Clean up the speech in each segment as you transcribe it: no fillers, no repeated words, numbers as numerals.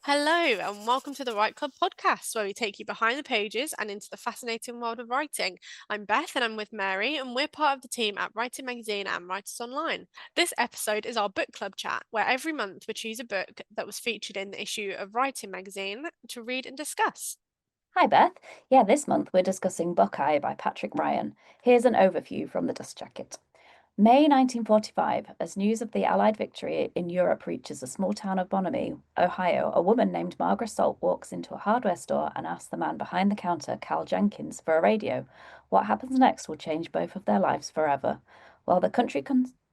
Hello, and welcome to the Write Club podcast, where we take you behind the pages and into the fascinating world of writing. I'm Beth, and I'm with Mary, and we're part of the team at Writing Magazine and Writers Online. This episode is our book club chat, where every month we choose a book that was featured in the issue of Writing Magazine to read and discuss. Hi, Beth. Yeah, this month we're discussing Buckeye by Patrick Ryan. Here's an overview from the dust jacket. May 1945, as news of the Allied victory in Europe reaches the small town of Bonhomie, Ohio, a woman named Margaret Salt walks into a hardware store and asks the man behind the counter, Cal Jenkins, for a radio. What happens next will change both of their lives forever. While the country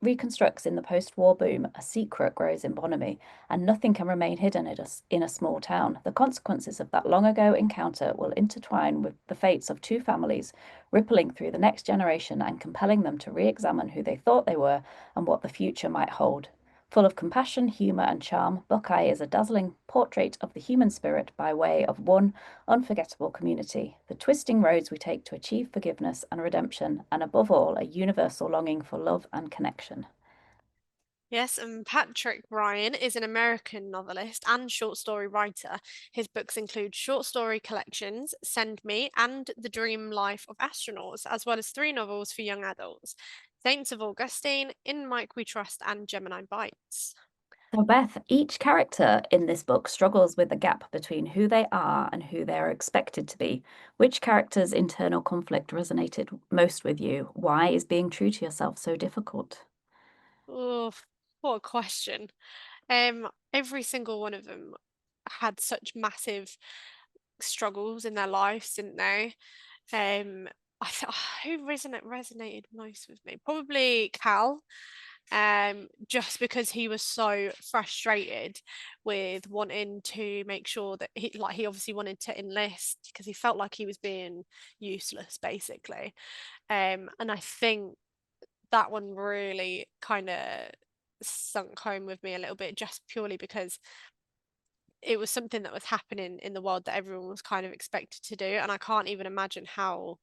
reconstructs in the post-war boom, a secret grows in Bonhomie, and nothing can remain hidden in a small town. The consequences of that long ago encounter will intertwine with the fates of two families, rippling through the next generation and compelling them to re examine who they thought they were and what the future might hold. Full of compassion, humour, and charm, Buckeye is a dazzling portrait of the human spirit by way of one unforgettable community, the twisting roads we take to achieve forgiveness and redemption, and above all, a universal longing for love and connection. Yes, and Patrick Ryan is an American novelist and short story writer. His books include short story collections, Send Me, and The Dream Life of Astronauts, as well as three novels for young adults, Saints of Augustine, In Mike We Trust, and Gemini Bites. So, Beth, each character in this book struggles with the gap between who they are and who they are expected to be. Which character's internal conflict resonated most with you? Why is being true to yourself so difficult? Oh, what a question. Every single one of them had such massive struggles in their lives, didn't they? Um, I thought who resonated most with me? Probably Cal. Just because he was so frustrated with wanting to make sure that he obviously wanted to enlist because he felt like he was being useless, basically. And I think that one really kind of sunk home with me a little bit, just purely because it was something that was happening in the world that everyone was kind of expected to do, and I can't even imagine how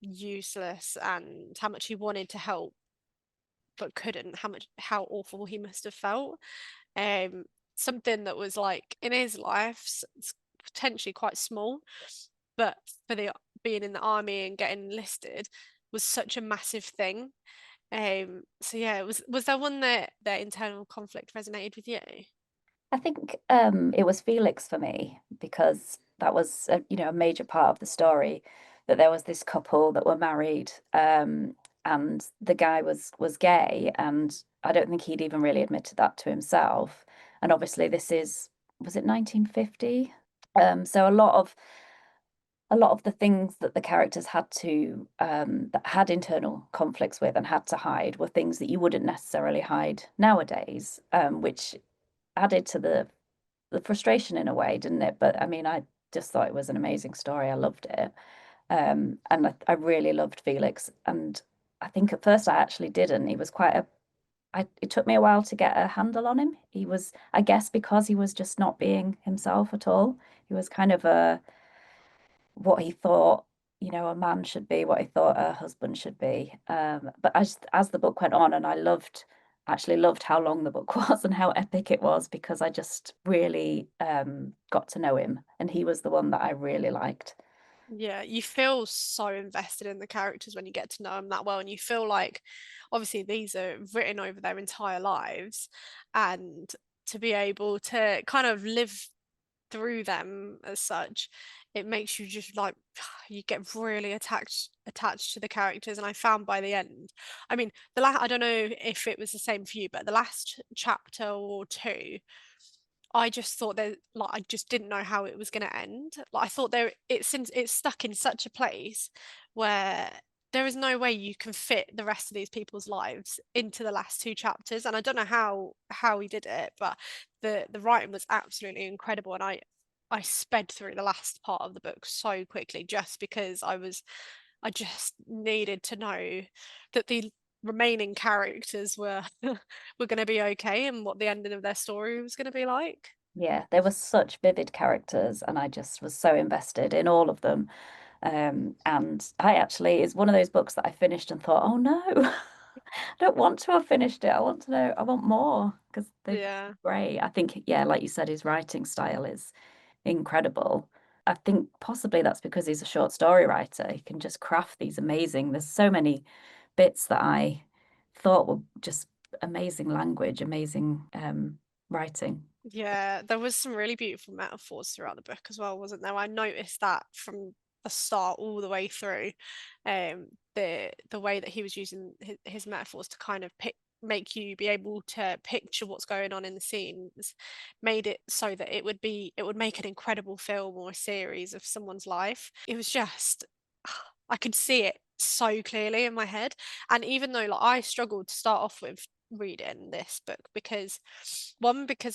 useless and how much he wanted to help but couldn't, how awful he must have felt. um Something that was like in his life potentially quite small, but for the being in the army and getting enlisted was such a massive thing. So yeah, was there one that internal conflict resonated with you? I think it was Felix for me because that was a major part of the story, that there was this couple that were married, and the guy was gay, and I don't think he'd even really admitted that to himself. And obviously, was it 1950? So a lot of the things that the characters had to that had internal conflicts with and had to hide were things that you wouldn't necessarily hide nowadays, which added to the frustration in a way, didn't it? But I mean, I just thought it was an amazing story. I loved it. And I really loved Felix. And I think at first I actually didn't. He was it took me a while to get a handle on him. He was, I guess, because he was just not being himself at all. He was kind of what he thought, a man should be, what he thought a husband should be. But as the book went on, and actually loved how long the book was and how epic it was, because I just really got to know him, and he was the one that I really liked. Yeah, you feel so invested in the characters when you get to know them that well, and you feel like obviously these are written over their entire lives, and to be able to kind of live through them as such, it makes you just like you get really attached to the characters. And I found by the end, I mean, I don't know if it was the same for you, but the last chapter or two, I just thought that like I just didn't know how it was going to end. Like I thought it's stuck in such a place where there is no way you can fit the rest of these people's lives into the last two chapters. And I don't know how he did it, but the writing was absolutely incredible. And I sped through the last part of the book so quickly just because I just needed to know that the remaining characters were were going to be okay and what the ending of their story was going to be like. Yeah, they were such vivid characters, and I just was so invested in all of them. And I actually, it's one of those books that I finished and thought, oh no. I don't want to have finished it. I want to know, I want more because they've Yeah. great. I think, yeah, like you said, his writing style is incredible. I think possibly that's because he's a short story writer. He can just craft these amazing, there's so many bits that I thought were just amazing language, amazing writing. Yeah, there was some really beautiful metaphors throughout the book as well, wasn't there? I noticed that from the start all the way through. The way that he was using his metaphors to kind of make you be able to picture what's going on in the scenes, made it so that it would make an incredible film or a series of someone's life. It was just I could see it so clearly in my head. And even though like I struggled to start off with reading this book because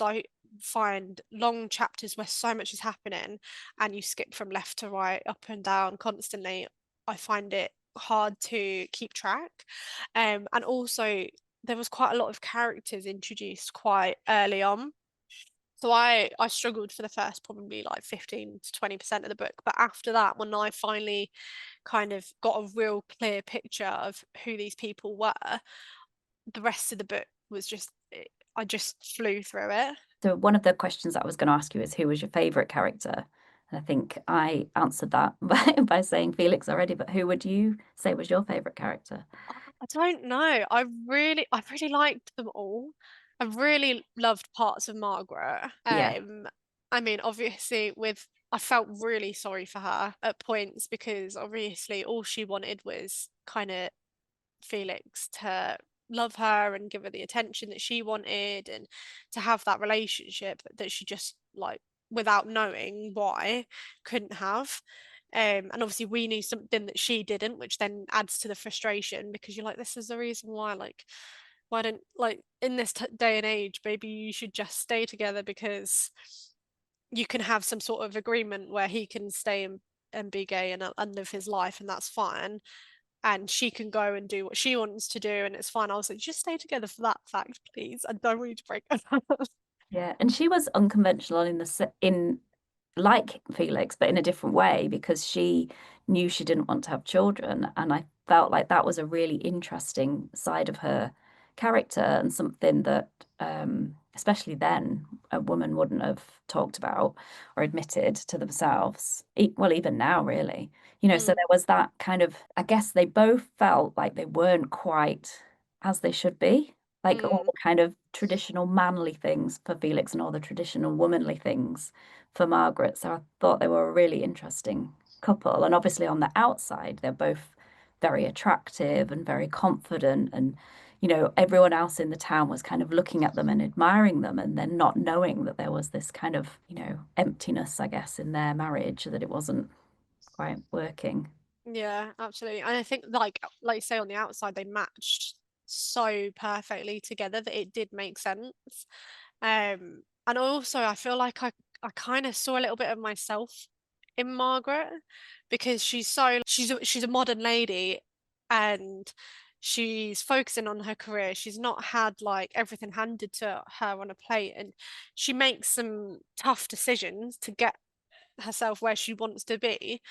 I find long chapters where so much is happening and you skip from left to right, up and down constantly, I find it hard to keep track. And also there was quite a lot of characters introduced quite early on. So I struggled for the first probably like 15 to 20% of the book. But after that, when I finally kind of got a real clear picture of who these people were, the rest of the book was just I just flew through it. So one of the questions I was going to ask you is who was your favorite character? And I think I answered that by saying Felix already, but who would you say was your favorite character? I don't know. I really liked them all. I really loved parts of Margaret. Yeah. I mean, obviously, with I felt really sorry for her at points because obviously all she wanted was kind of Felix to love her and give her the attention that she wanted and to have that relationship that she just like without knowing why couldn't have. And obviously we knew something that she didn't, which then adds to the frustration because you're like, this is the reason why, like, why don't like in this day and age, maybe you should just stay together because you can have some sort of agreement where he can stay and be gay and live his life, and that's fine and she can go and do what she wants to do and it's fine. I was like, just stay together for that fact, please. I don't want you to break up. Yeah, and she was unconventional in in like Felix, but in a different way because she knew she didn't want to have children, and I felt like that was a really interesting side of her character and something that, especially then, a woman wouldn't have talked about or admitted to themselves. Well, even now, really, so Mm, there was that kind of, I guess they both felt like they weren't quite as they should be like all mm, the kind of traditional manly things for Felix and all the traditional womanly things for Margaret. So I thought they were a really interesting couple. And obviously on the outside, they're both very attractive and very confident. And, everyone else in the town was kind of looking at them and admiring them and then not knowing that there was this kind of, emptiness, I guess, in their marriage, that it wasn't quite working. yeah, absolutely. And I think like you say on the outside they matched so perfectly together that it did make sense. And also I feel like I kind of saw a little bit of myself in Margaret because she's a modern lady and she's focusing on her career. She's not had like everything handed to her on a plate and she makes some tough decisions to get herself where she wants to be.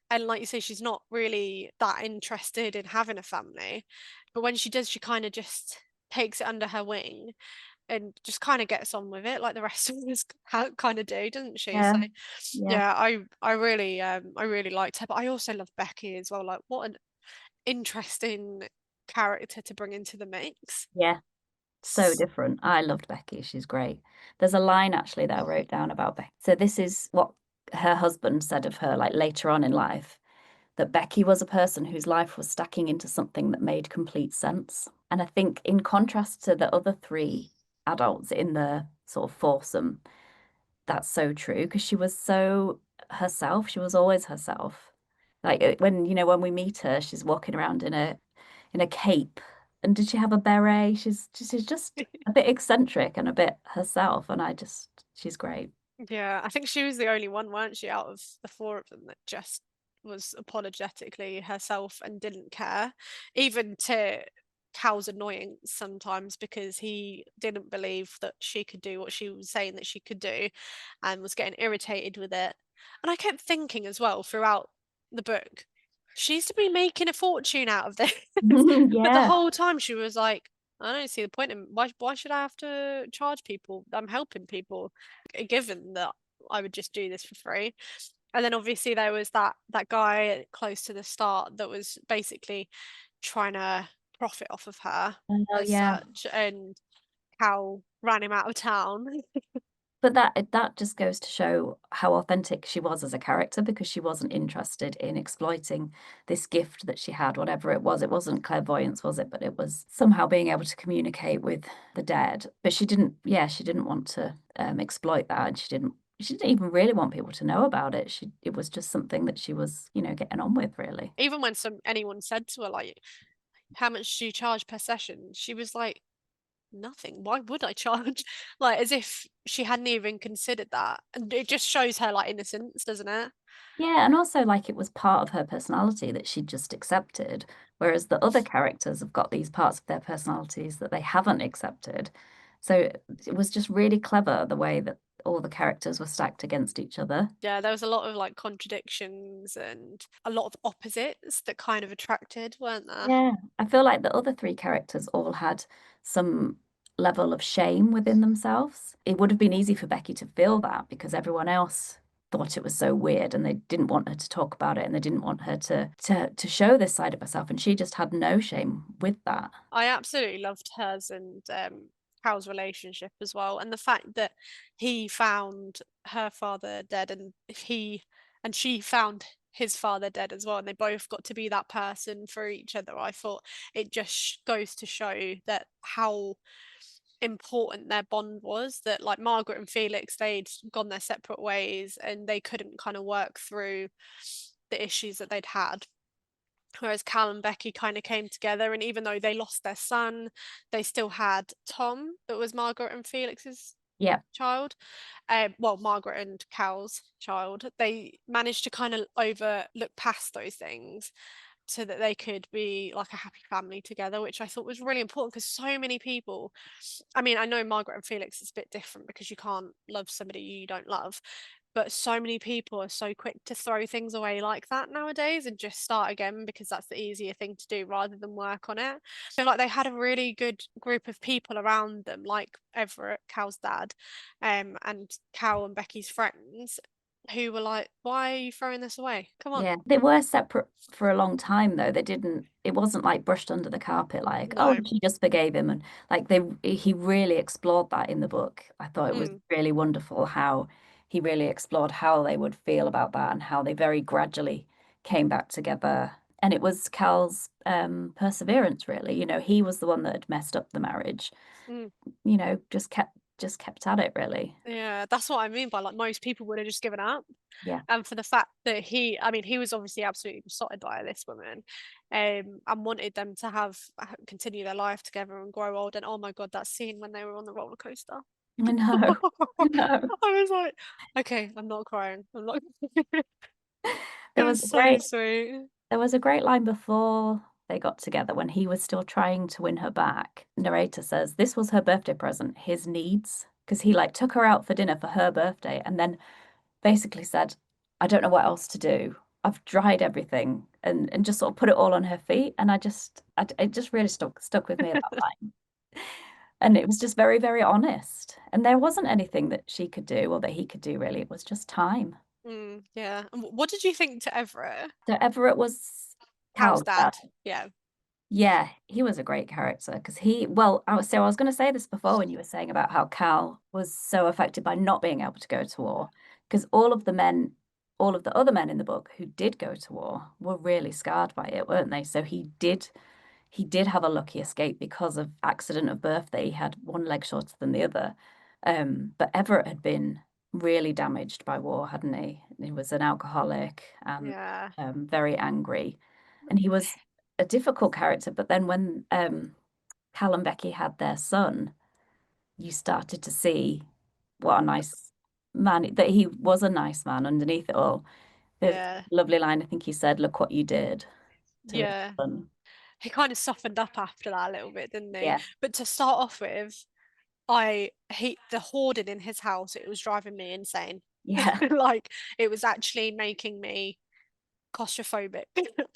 And like you say, she's not really that interested in having a family. But when she does, she kind of just takes it under her wing and just kind of gets on with it like the rest of us kind of do, doesn't she? So Yeah. Yeah. yeah, I really liked her, but I also love Becky as well. Like what an interesting character to bring into the mix. Yeah. So different. I loved Becky. She's great. There's a line actually that I wrote down about Becky. So this is what her husband said of her, like later on in life, that Becky was a person whose life was stacking into something that made complete sense. And I think in contrast to the other three adults in the sort of foursome, that's so true because she was so herself. She was always herself. Like when we meet her, she's walking around in a cape. And did she have a beret? She's just a bit eccentric and a bit herself. And she's great. Yeah, I think she was the only one, weren't she, out of the four of them that just was apologetically herself and didn't care, even to Cal's annoyance sometimes because he didn't believe that she could do what she was saying that she could do and was getting irritated with it. And I kept thinking as well throughout the book, She used to be making a fortune out of this. But the Yeah. whole time she was like, I don't see the point in why should I have to charge people? I'm helping people, given that I would just do this for free. And then obviously there was that guy close to the start that was basically trying to profit off of her Oh as yeah. such, and Cal ran him out of town. But that just goes to show how authentic she was as a character because she wasn't interested in exploiting this gift that she had, whatever it was. It wasn't clairvoyance, was it? But it was somehow being able to communicate with the dead. But she didn't, yeah, she didn't want to exploit that, and she didn't even really want people to know about it. It was just something that she was, getting on with, really. Even when anyone said to her like, "How much do you charge per session?" She was like, "Nothing. Why would I charge?" Like as if she hadn't even considered that. And it just shows her like innocence, doesn't it? Yeah, and also like it was part of her personality that she just accepted, whereas the other characters have got these parts of their personalities that they haven't accepted. So it was just really clever the way that all the characters were stacked against each other. Yeah, there was a lot of like contradictions and a lot of opposites that kind of attracted, weren't there? Yeah, I feel like the other three characters all had some level of shame within themselves. It would have been easy for Becky to feel that because everyone else thought it was so weird and they didn't want her to talk about it and they didn't want her to show this side of herself and she just had no shame with that. I absolutely loved hers and Cal's relationship as well, and the fact that he found her father dead, and she found his father dead as well, and they both got to be that person for each other. I thought it just goes to show that how important their bond was. That like Margaret and Felix, they'd gone their separate ways, and they couldn't kind of work through the issues that they'd had, whereas Cal and Becky kind of came together, and even though they lost their son, they still had Tom, that was Margaret and Felix's Yeah. child. Well, Margaret and Cal's child. They managed to kind of overlook past those things so that they could be like a happy family together, which I thought was really important because so many people, I mean, I know Margaret and Felix is a bit different because you can't love somebody you don't love, but so many people are so quick to throw things away like that nowadays and just start again because that's the easier thing to do rather than work on it. So like they had a really good group of people around them, like Everett, Cal's dad, and Cal and Becky's friends, who were like, "Why are you throwing this away? Come on." Yeah, they were separate for a long time though. It wasn't like brushed under the carpet like, oh, No. she just forgave him and like he really explored that in the book. I thought it was Mm, really wonderful how he really explored how they would feel about that and how they very gradually came back together. And it was Cal's perseverance really. He was the one that had messed up the marriage. mm. Just kept at it really. Yeah, that's what I mean by like most people would have just given up. Yeah. And for the fact that I mean, he was obviously absolutely besotted by this woman, and wanted them to continue their life together and grow old. And oh my God, that scene when they were on the roller coaster. I know. I know. I was like, okay, I'm not crying. I'm not. It There was was a so great sweet. There was a great line before they got together when he was still trying to win her back. Narrator says this was her birthday present, his needs, because he like took her out for dinner for her birthday and then basically said, I don't know what else to do. I've tried everything and just sort of put it all on her feet. And it just really stuck with me that line. And it was just very, very honest. And there wasn't anything that she could do or that he could do really. It was just time. Yeah. And what did you think to Everett? So Everett was Cal's Cal's dad. dad. Yeah. Yeah, he was a great character because I was going to say this before when you were saying about how Cal was so affected by not being able to go to war because all of the other men in the book who did go to war were really scarred by it, weren't they? So he did have a lucky escape because of accident of birth that he had one leg shorter than the other. But Everett had been really damaged by war, hadn't he? He was an alcoholic and Yeah. very angry. And he was a difficult character. But then when Cal and Becky had their son, you started to see what a nice man, that he was a nice man underneath it all. There's a Yeah. lovely line, I think he said, look what you did to his Yeah. son. He kind of softened up after that a little bit, didn't he? Yeah. But to start off with, the hoarding in his house, it was driving me insane. Yeah. Like it was actually making me claustrophobic.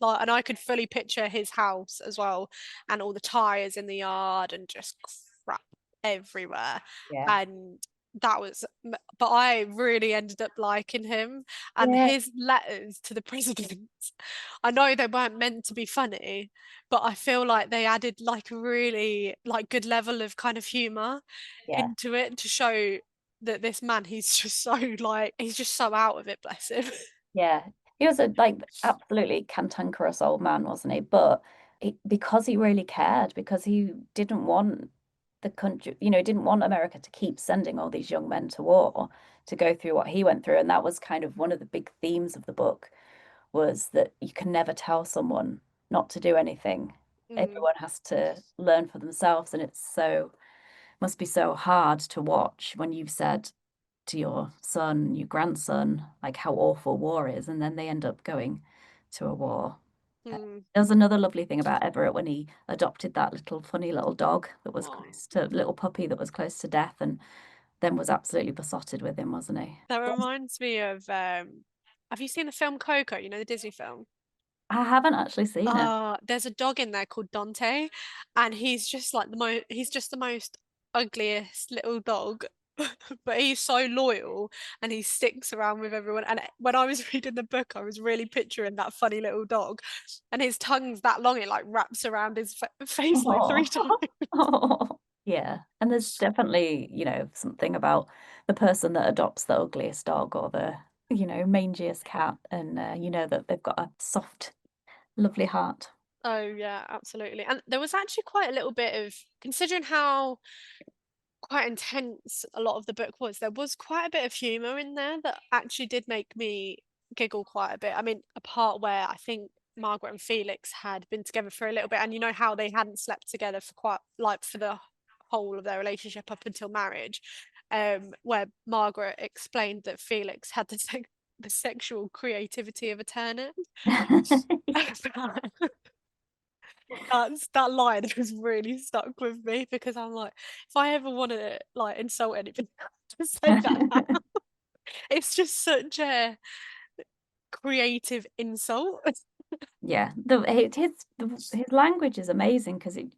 Like, and I could fully picture his house as well, and all the tires in the yard, and just crap everywhere. Yeah. And that was, but I really ended up liking him, and Yeah. his letters to the president. I know they weren't meant to be funny, but I feel like they added like a really like good level of kind of humor Yeah. into it to show that this man, he's just so like, he's just so out of it, bless him. Yeah. He was a like absolutely cantankerous old man, wasn't he? But because he really cared, because he didn't want the country, didn't want America to keep sending all these young men to war to go through what he went through. And that was kind of one of the big themes of the book, was that you can never tell someone not to do anything. Mm, Everyone has to learn for themselves, and must be so hard to watch when you've said to your son, your grandson, like how awful war is, and then they end up going to a war. mm. There's another lovely thing about Everett when he adopted that little funny little dog that was Oh, little puppy that was close to death, and then was absolutely besotted with him, wasn't he? that reminds me of have you seen the film Coco, you know, the Disney film? I haven't actually seen it. There's a dog in there called Dante, and he's just like he's just the most ugliest little dog. But he's so loyal and he sticks around with everyone. And when I was reading the book, I was really picturing that funny little dog, and his tongue's that long, it like wraps around his face like three Oh, times. oh, yeah. And there's definitely, something about the person that adopts the ugliest dog or the, mangiest cat, and you know that they've got a soft, lovely heart. Oh yeah, absolutely. And there was actually quite a little bit of, considering how quite intense a lot of the book was, there was quite a bit of humor in there that actually did make me giggle quite a bit. I mean, a part where I think Margaret and Felix had been together for a little bit, and you know how they hadn't slept together for quite like for the whole of their relationship up until marriage, where Margaret explained that Felix had the sexual creativity of a turnip. That line has really stuck with me because I'm like, if I ever want to like insult anybody, just say that now. It's just such a creative insult. Yeah, his language is amazing because it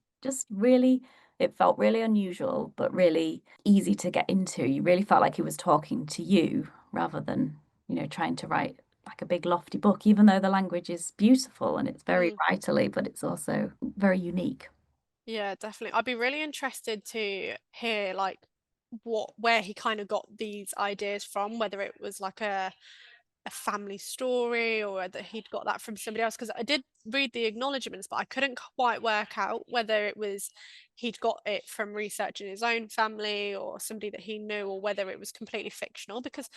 felt really unusual, but really easy to get into. You really felt like he was talking to you rather than, trying to write like a big lofty book, even though the language is beautiful and it's very Mm, writerly, but it's also very unique. yeah, definitely. I'd be really interested to hear like where he kind of got these ideas from, whether it was like a family story or whether he'd got that from somebody else. Because I did read the acknowledgements, but I couldn't quite work out whether it was he'd got it from research in his own family or somebody that he knew, or whether it was completely fictional. Because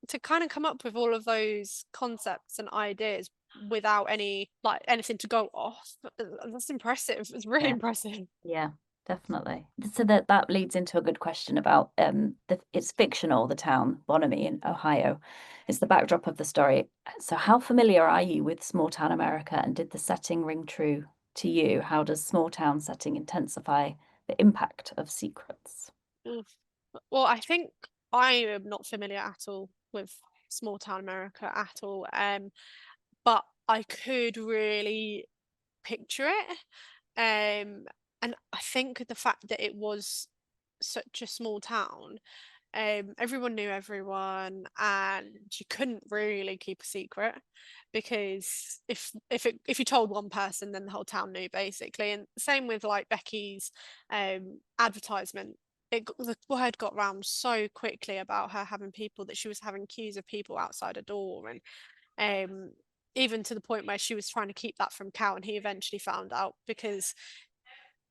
to kind of come up with all of those concepts and ideas without any like anything to go off, that's impressive. It's really Yeah. impressive. Yeah, definitely. So that leads into a good question about it's fictional, the town Bonhomie in Ohio. It's the backdrop of the story. So how familiar are you with small town America, and did the setting ring true to you? How does small town setting intensify the impact of secrets? Oof. Well, I think I am not familiar at all with small town America at all. But I could really picture it. And I think the fact that it was such a small town, everyone knew everyone, and you couldn't really keep a secret because if you told one person, then the whole town knew basically. And same with like Becky's advertisement. The word got round so quickly about her having people, that she was having queues of people outside a door, and um, even to the point where she was trying to keep that from Cal, and he eventually found out because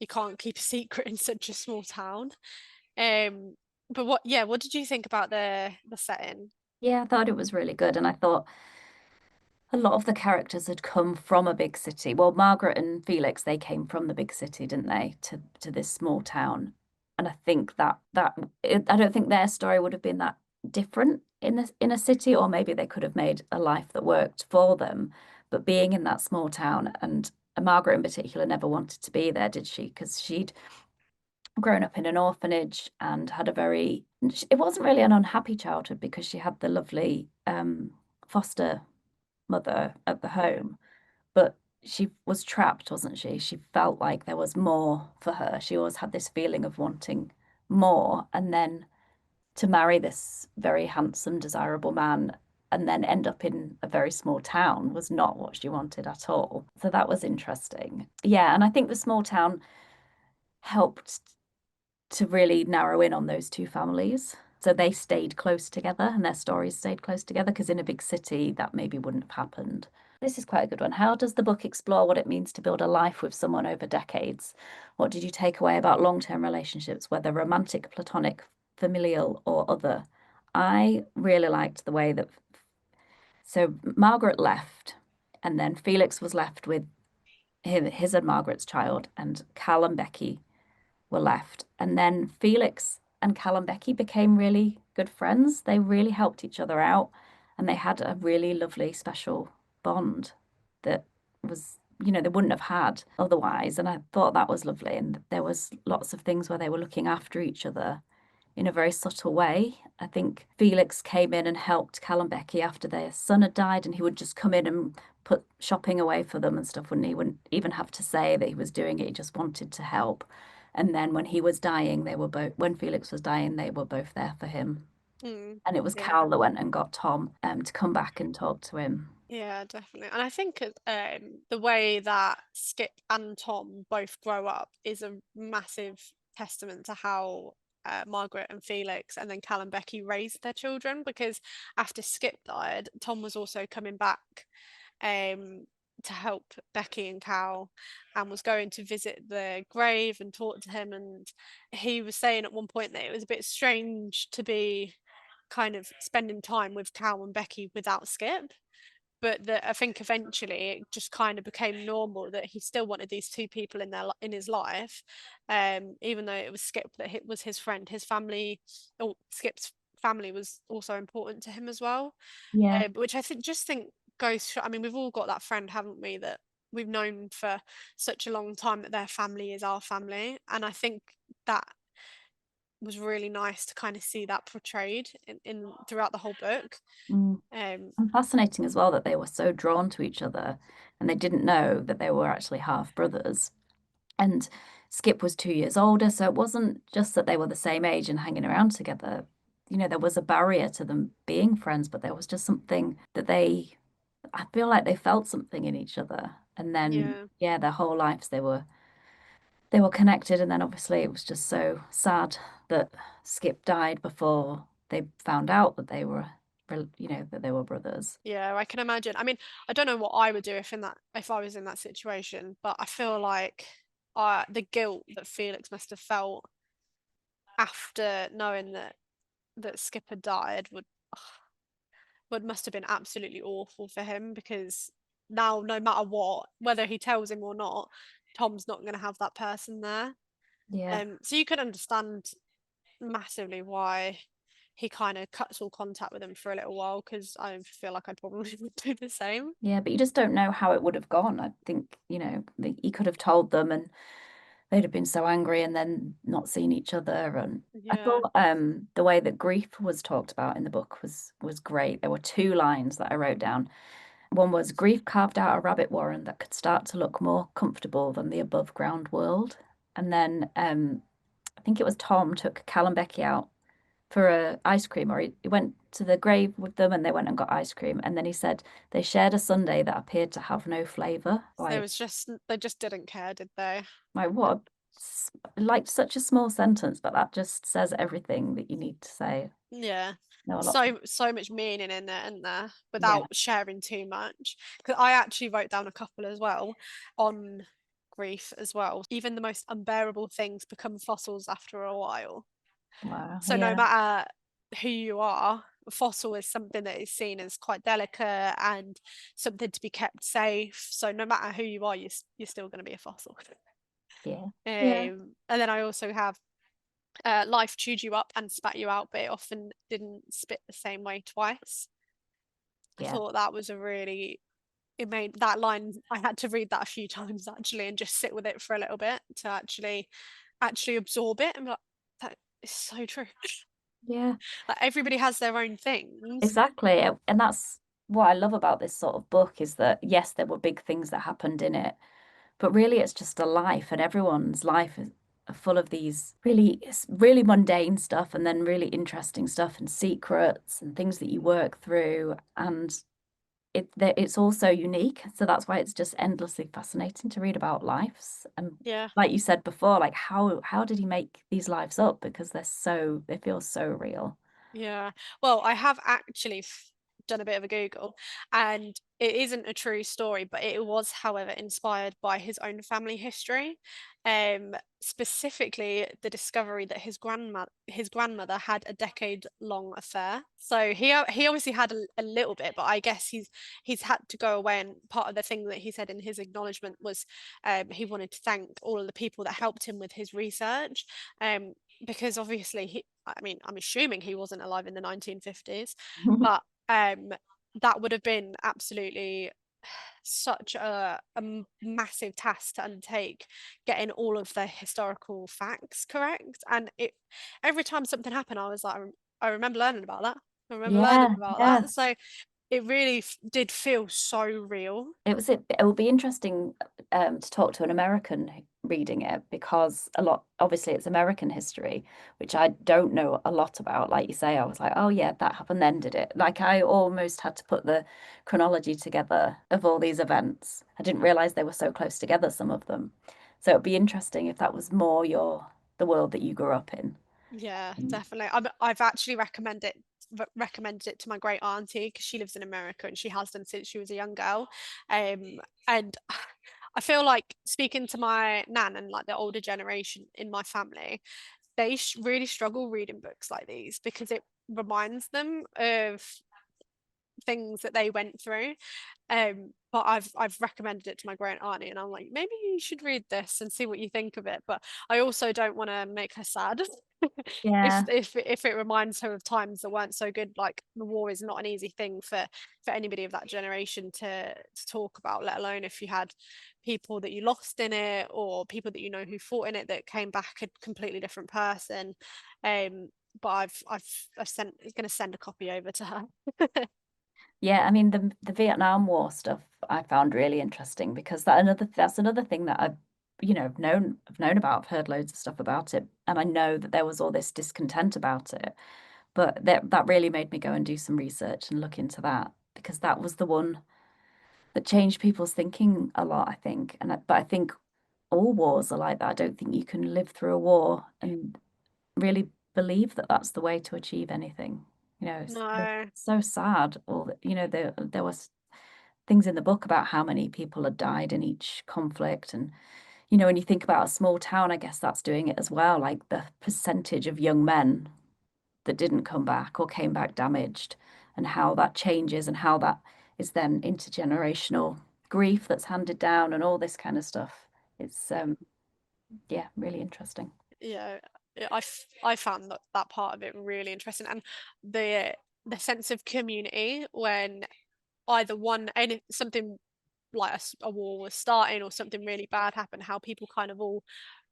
you can't keep a secret in such a small town. Um, but what did you think about the setting? Yeah, I thought it was really good, and I thought a lot of the characters had come from a big city. Well, Margaret and Felix, they came from the big city, didn't they, to this small town. And I think I don't think their story would have been that different in a city, or maybe they could have made a life that worked for them. But being in that small town, and Margaret in particular never wanted to be there, did she? Because she'd grown up in an orphanage and had it wasn't really an unhappy childhood because she had the lovely foster mother at the home, but she was trapped, wasn't she? She felt like there was more for her. She always had this feeling of wanting more, and then to marry this very handsome, desirable man and then end up in a very small town was not what she wanted at all. So that was interesting. Yeah, and I think the small town helped to really narrow in on those two families. So they stayed close together and their stories stayed close together because in a big city that maybe wouldn't have happened. This is quite a good one. How does the book explore what it means to build a life with someone over decades? What did you take away about long-term relationships, whether romantic, platonic, familial, or other? I really liked the way that so Margaret left, and then Felix was left with his and Margaret's child, and Cal and Becky were left. And then Felix and Cal and Becky became really good friends. They really helped each other out and they had a really lovely, special bond that was, they wouldn't have had otherwise. And I thought that was lovely. And there was lots of things where they were looking after each other in a very subtle way. I think Felix came in and helped Cal and Becky after their son had died, and he would just come in and put shopping away for them and stuff, wouldn't he? He wouldn't even have to say that he was doing it, he just wanted to help. And then when he was dying, when Felix was dying, they were both there for him. Mm, And it was yeah. Cal that went and got Tom to come back and talk to him. Yeah, definitely. And I think the way that Skip and Tom both grow up is a massive testament to how Margaret and Felix and then Cal and Becky raised their children, because after Skip died, Tom was also coming back um, to help Becky and Cal and was going to visit the grave and talk to him. And he was saying at one point that it was a bit strange to be kind of spending time with Cal and Becky without Skip, but that I think eventually it just kind of became normal that he still wanted these two people in his life, even though it was Skip that was his friend. His family, or Skip's family, was also important to him as well, Yeah. which I think goes. I mean, we've all got that friend, haven't we, that we've known for such a long time that their family is our family, and I think that was really nice to kind of see that portrayed in throughout the whole book. Mm. Um, And fascinating as well that they were so drawn to each other and they didn't know that they were actually half brothers. And Skip was 2 years older, so it wasn't just that they were the same age and hanging around together. There was a barrier to them being friends, but there was just something that I feel like they felt something in each other. And then, yeah. yeah, their whole lives they were connected. And then obviously it was just so sad that Skip died before they found out that that they were brothers. Yeah, I can imagine. I mean, I don't know what I would do if I was in that situation, but I feel like the guilt that Felix must have felt after knowing that Skip had died would must have been absolutely awful for him, because now no matter what, whether he tells him or not, Tom's not going to have that person there. Yeah. So you can understand massively why he kind of cuts all contact with him for a little while, because I feel like I probably would do the same. Yeah, but you just don't know how it would have gone. I think, he could have told them and they'd have been so angry and then not seen each other. And I Yeah. thought the way that grief was talked about in the book was great. There were two lines that I wrote down. One was grief carved out a rabbit warren that could start to look more comfortable than the above ground world. And then I think it was Tom took Cal and Becky out for a ice cream, or he went to the grave with them and they went and got ice cream. And then he said they shared a sundae that appeared to have no flavor. They just didn't care, did they? Like what? Like such a small sentence, but that just says everything that you need to say. Yeah. No, a lot. So much meaning in there, isn't there, Yeah. without sharing too much. Because I actually wrote down a couple as well on grief as well. Even the most unbearable things become fossils after a while. Wow. So no Yeah. matter who you are, a fossil is something that is seen as quite delicate and something to be kept safe. So no matter who you are, you're still going to be a fossil. Yeah. Yeah. And then I also have life chewed you up and spat you out, but it often didn't spit the same way twice. I Yeah. thought that was a really it made that line. I had to read that a few times actually and just sit with it for a little bit to actually absorb it. And like, that is so true. Yeah. Like everybody has their own things. Exactly. And that's what I love about this sort of book is that yes, there were big things that happened in it, but really it's just a life, and everyone's life is full of these really mundane stuff and then really interesting stuff and secrets and things that you work through. And it's also unique. So that's why it's just endlessly fascinating to read about lives. And Yeah. like you said before, like how did he make these lives up? Because they feel so real. Yeah. Well, I have actually done a bit of a Google, and it isn't a true story, but it was, however, inspired by his own family history. Specifically the discovery that his grandmother had a decade-long affair. So he obviously had a little bit, but I guess he's had to go away. And part of the thing that he said in his acknowledgement was he wanted to thank all of the people that helped him with his research. Um, because obviously I mean, I'm assuming he wasn't alive in the 1950s, but um that would have been absolutely such a massive task to undertake, getting all of the historical facts correct. And it every time something happened, I was like, I remember learning about that. I remember learning Yeah, about yeah. that. So it really did feel so real. It will be interesting to talk to an American reading it because a lot obviously it's American history, which I don't know a lot about. Like you say, I was like, oh yeah, that happened then, did it? Like I almost had to put the chronology together of all these events. I didn't realize they were so close together, some of them. So it'd be interesting if that was more the world that you grew up in. Yeah, Mm. definitely. I've actually recommended it to my great auntie because she lives in America and she has done since she was a young girl. And I feel like speaking to my nan and like the older generation in my family, they really struggle reading books like these because it reminds them of things that they went through. But I've recommended it to my great auntie, and I'm like, maybe you should read this and see what you think of it. But I also don't want to make her sad. if Yeah. if it reminds her of times that weren't so good, like the war is not an easy thing for anybody of that generation to talk about, let alone if you had people that you lost in it or people that you know who fought in it that came back a completely different person. But I've sent going to send a copy over to her. Yeah, I mean the Vietnam War stuff I found really interesting because that's another thing that I've known about. I've heard loads of stuff about it, and I know that there was all this discontent about it. But that really made me go and do some research and look into that because that was the one that changed people's thinking a lot, I think. But I think all wars are like that. I don't think you can live through a war and really believe that that's the way to achieve anything. It's No. so sad. There was things in the book about how many people had died in each conflict. And, when you think about a small town, I guess that's doing it as well. Like the percentage of young men that didn't come back or came back damaged, and how that changes and how that is then intergenerational grief that's handed down and all this kind of stuff. It's yeah, really interesting. Yeah, I found that part of it really interesting, and the the sense of community when either one any something like a war was starting or something really bad happened, how people kind of all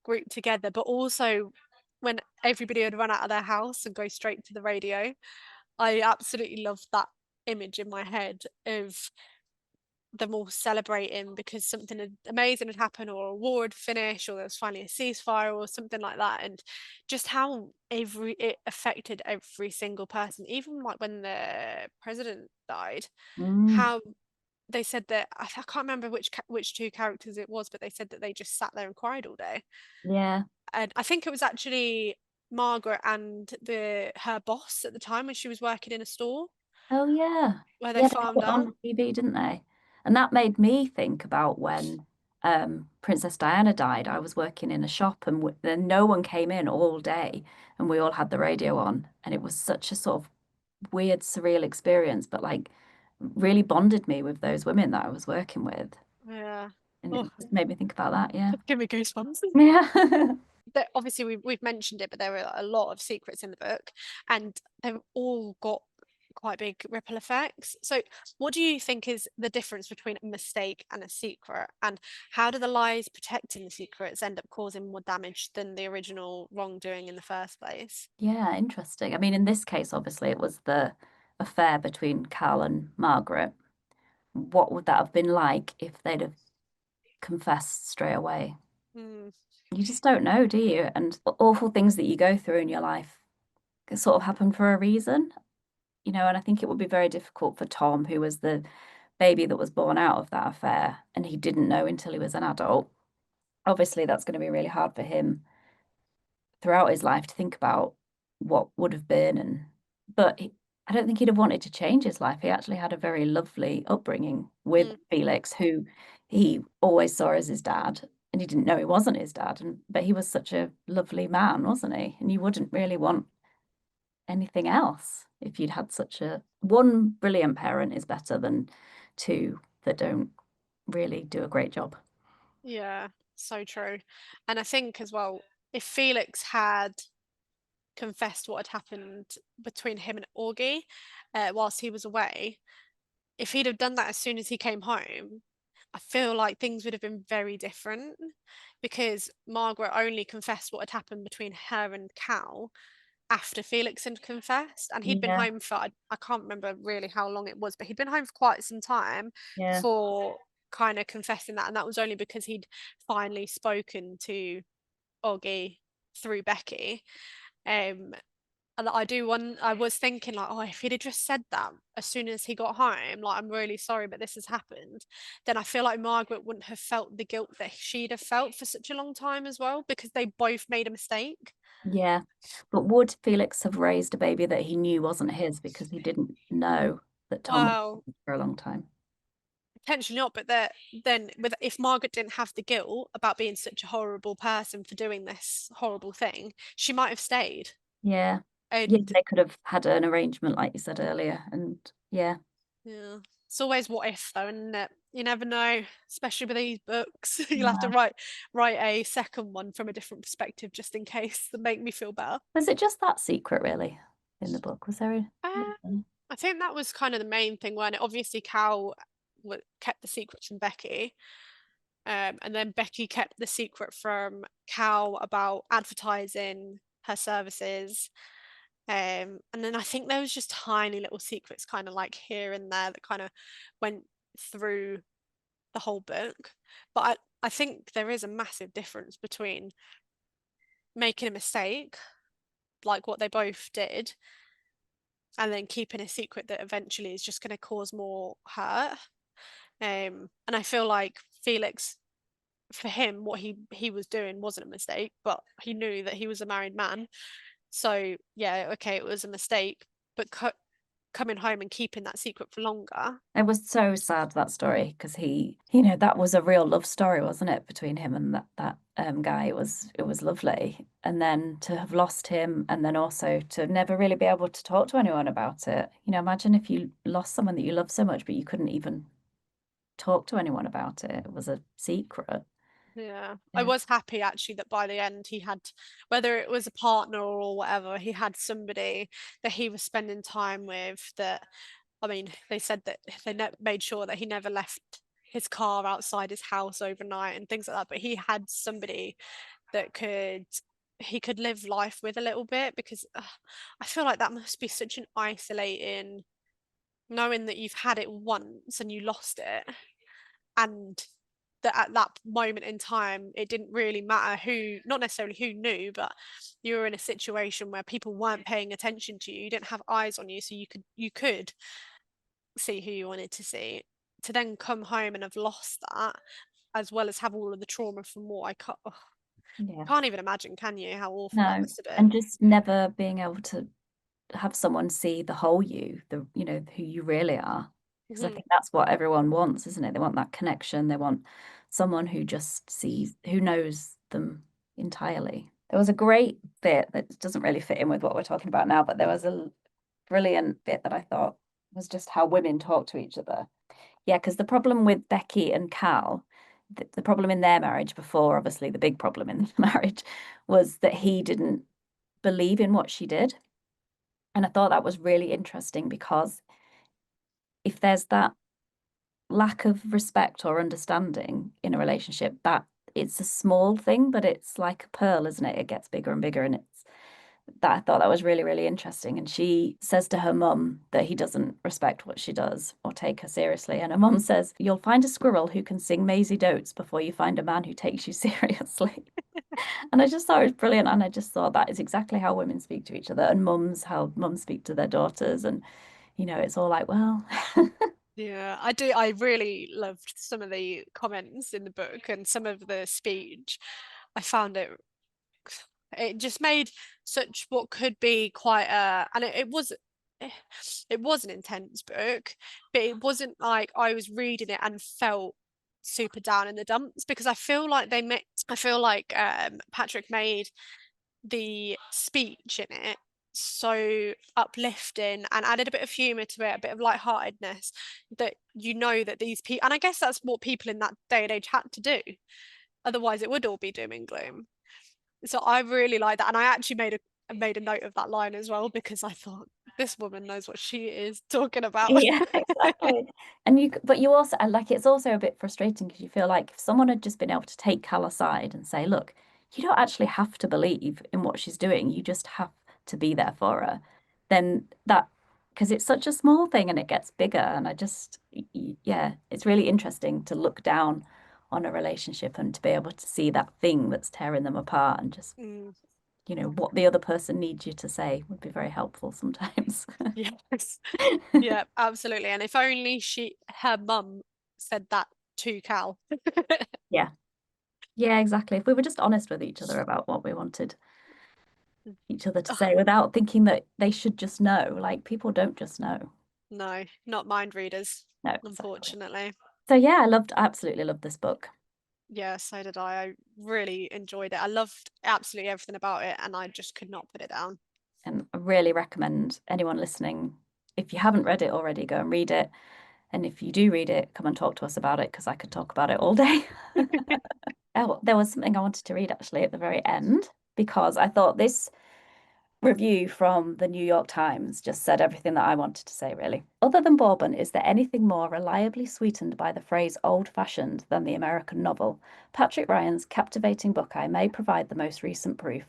grouped together, but also when everybody would run out of their house and go straight to the radio. I absolutely loved that image in my head of them all celebrating because something amazing had happened or a war had finished or there was finally a ceasefire or something like that. And just how every it affected every single person, even like when the president died, Mm, how they said that I can't remember which two characters it was, but they said that they just sat there and cried all day. yeah. And I think it was actually Margaret and the her boss at the time when she was working in a store Oh yeah. where they Yeah, they had farmed it out. on TV, didn't they? And that made me think about when Princess Diana died. I was working in a shop and then no one came in all day and we all had the radio on and it was such a sort of weird, surreal experience, but like really bonded me with those women that I was working with. Yeah. And it Oh, just made me think about that, yeah. give me goosebumps. Yeah. Obviously we've mentioned it, but there are a lot of secrets in the book, and they've all got quite big ripple effects. So, what do you think is the difference between a mistake and a secret, and how do the lies protecting the secrets end up causing more damage than the original wrongdoing in the first place? Yeah, interesting. I mean, in this case, obviously, it was the affair between Cal and Margaret, what would that have been like if they'd have confessed straight away? Mm, You just don't know, do you? And awful things that you go through in your life sort of happen for a reason, and I think it would be very difficult for Tom, who was the baby that was born out of that affair, and he didn't know until he was an adult. Obviously, that's going to be really hard for him throughout his life to think about what would have been. I don't think he'd have wanted to change his life. He actually had a very lovely upbringing with mm, Felix, who he always saw as his dad, and he didn't know he wasn't his dad. But he was such a lovely man, wasn't he? And you wouldn't really want anything else if you'd had such a one brilliant parent is better than two that don't really do a great job. yeah, so true. And I think as well, if Felix had confessed what had happened between him and Augie whilst he was away, if he'd have done that as soon as he came home, I feel like things would have been very different because Margaret only confessed what had happened between her and Cal after Felix had confessed. And he'd been Yeah, home for, I can't remember really how long it was, but he'd been home for quite some time yeah. before kind of confessing that. And that was only because he'd finally spoken to Augie through Becky. Um, and I was thinking like, oh, if he'd have just said that as soon as he got home, like, I'm really sorry, but this has happened, then I feel like Margaret wouldn't have felt the guilt that she'd have felt for such a long time as well, because they both made a mistake. Yeah. But would Felix have raised a baby that he knew wasn't his because he didn't know that Tom was Well, for a long time? potentially not, but then with if Margaret didn't have the guilt about being such a horrible person for doing this horrible thing, she might have stayed. Yeah. Yeah, And they could have had an arrangement like you said earlier. And yeah. yeah, it's always what if though, and you never know, especially with these books. You'll have to No. write a second one from a different perspective just in case to make me feel better. Was it just that secret really in the book? Was there a Uh, I think that was kind of the main thing, when obviously Cal kept the secret from Becky, and then Becky kept the secret from Cal about advertising her services. And then I think there was just tiny little secrets kind of like here and there that kind of went through the whole book. But I think there is a massive difference between making a mistake, like what they both did, and then keeping a secret that eventually is just going to cause more hurt. And I feel like Felix, for him, what he was doing wasn't a mistake, but he knew that he was a married man. So yeah, okay, it was a mistake, but coming home and keeping that secret for longer. It was so sad, that story, because that was a real love story, wasn't it, between him and that guy. It was lovely. And then to have lost him, and then also to never really be able to talk to anyone about it. Imagine if you lost someone that you love so much, but you couldn't even talk to anyone about it. It was a secret. Yeah, I Yeah. was happy actually that by the end he had, whether it was a partner or whatever, he had somebody that he was spending time with. That, I mean, they said that made sure that he never left his car outside his house overnight and things like that. But he had somebody that he could live life with a little bit, because I feel like that must be such an isolating, knowing that you've had it once and you lost it, and that at that moment in time it didn't really matter who, not necessarily who knew, but you were in a situation where people weren't paying attention to you, you didn't have eyes on you, so you could see who you wanted to see. To then come home and have lost that, as well as have all of the trauma from what Yeah. can't even imagine, can you, how awful that No. must have And been. just never being able to have someone see the whole you, who you really are. Because I Hmm. think that's what everyone wants, isn't it? They want that connection. They want someone who just sees, who knows them entirely. There was a great bit that doesn't really fit in with what we're talking about now, but there was a brilliant bit that I thought was just how women talk to each other. Yeah, because the problem with Becky and Cal, the problem in their marriage before, obviously the big problem in the marriage, was that he didn't believe in what she did. And I thought that was really interesting because if there's that lack of respect or understanding in a relationship, that it's a small thing, but it's like a pearl, isn't it? It gets bigger and bigger, and that I thought that was really, really interesting. And she says to her mum that he doesn't respect what she does or take her seriously. And her mum says, "You'll find a squirrel who can sing Maisie Dotes before you find a man who takes you seriously." And I just thought it was brilliant. And I just thought that is exactly how women speak to each other and mums, how mums speak to their daughters. And, it's all like, well, Yeah, I do. I really loved some of the comments in the book and some of the speech. I found it just made such what could be quite a, and it was an intense book, but it wasn't like I was reading it and felt super down in the dumps, because I feel like Patrick made the speech in it so uplifting and added a bit of humor to it, a bit of lightheartedness, that that these people, and I guess that's what people in that day and age had to do. Otherwise, it would all be doom and gloom. So I really like that, and I actually made a note of that line as well, because I thought this woman knows what she is talking about. yeah, exactly. And but you also, and like, it's also a bit frustrating because you feel like if someone had just been able to take Cal aside and say, look, you don't actually have to believe in what she's doing, you just have to be there for her, then because it's such a small thing and it gets bigger. And I just, yeah, it's really interesting to look down on a relationship and to be able to see that thing that's tearing them apart and just, Mm, what the other person needs you to say would be very helpful sometimes. yes. Yeah, absolutely. And if only her mum said that to Cal. Yeah. Yeah, exactly. If we were just honest with each other about what we wanted each other to Oh, say without thinking that they should just know, like people don't just know. no, not mind readers, No, exactly. unfortunately. So yeah, absolutely loved this book Yeah, so did I. I really enjoyed it. I loved absolutely everything about it, and I just could not put it down. and I really recommend anyone listening, if you haven't read it already, go and read it. And if you do read it, come and talk to us about it because I could talk about it all day. Oh, there was something I wanted to read actually at the very end because I thought this review from the New York Times just said everything that I wanted to say, really. Other than Bourbon, is there anything more reliably sweetened by the phrase old-fashioned than the American novel? Patrick Ryan's captivating Buckeye may provide the most recent proof.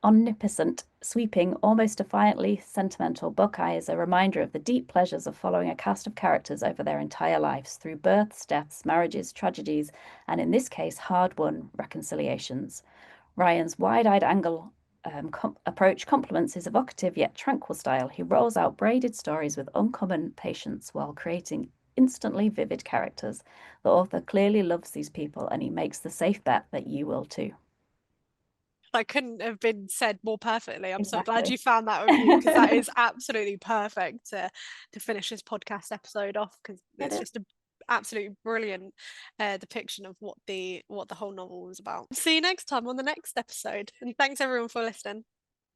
Omnipotent, sweeping, almost defiantly sentimental, Buckeye is a reminder of the deep pleasures of following a cast of characters over their entire lives through births, deaths, marriages, tragedies, and in this case, hard-won reconciliations. Ryan's wide-eyed angle approach complements his evocative yet tranquil style. He rolls out braided stories with uncommon patience while creating instantly vivid characters. The author clearly loves these people, and he makes the safe bet that you will too. That couldn't have been said more perfectly. I'm so glad Exactly. you found that review, because that is absolutely perfect to finish this podcast episode off, because It it's is. just a absolutely brilliant depiction of what the whole novel was about. See you next time on the next episode, and thanks everyone for listening.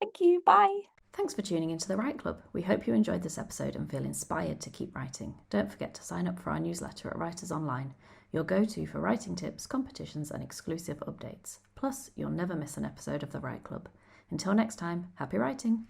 Thank you. Bye. Thanks for tuning into the Write Club. We hope you enjoyed this episode and feel inspired to keep writing. Don't forget to sign up for our newsletter at Writers Online, your go-to for writing tips, competitions, and exclusive updates. Plus, you'll never miss an episode of the Write Club. Until next time, happy writing!